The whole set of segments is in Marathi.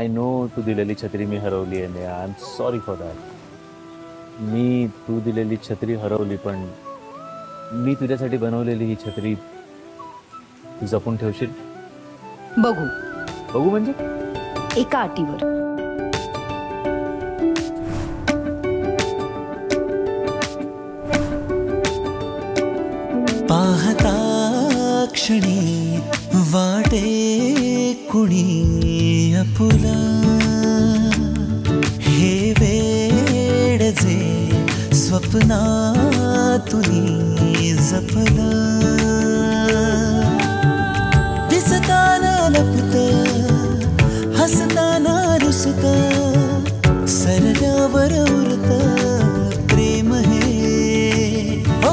आय नो तू दिलेली छत्री मी हरवली आहे. I am sorry for that. मी तू दिलेली छत्री हरवली, पण मी तुझ्यासाठी बनवलेली ही छत्री तू जपून ठेवशील? बघू. बघू म्हणजे? एका अटीवर. पाहता क्षणी वाटे कुणी आपुला, हे वेड जे स्वप्नातुनी जपलं, दिसताना लपत हसताना रुसत, सरल्यावर उरत प्रेम हे. ओ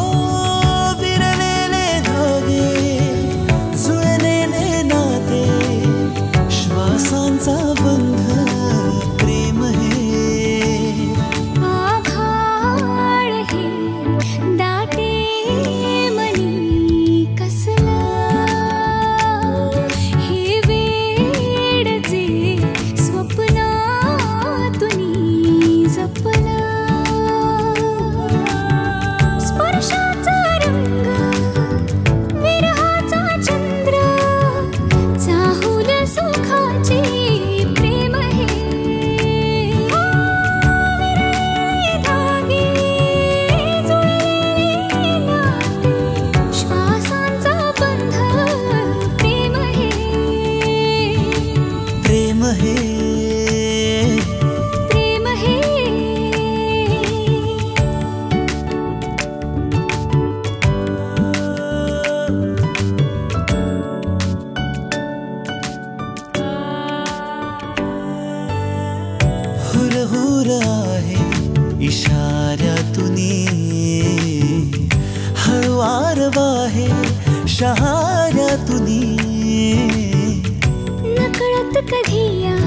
विरलेले धागे जुळलेले नाते, श्वासांचा बंध प्रेम हे. आभाळ हे दाटे मनी कसलं, हे वेड जे स्वप्नातुनी जपलं, स्पर्शाचा रंग विरहाचा चंद्र, चाहुल सुखाचे प्रेम हे. विरलेले धागे जुळलेले नाते, श्वासांचा बंध प्रेम हे. प्रेम हे प्रेम हे. हुरहुर आहे इशाऱ्यातुनी, हळुवार वाहे शहाऱ्यातुनी, नकळत कधी या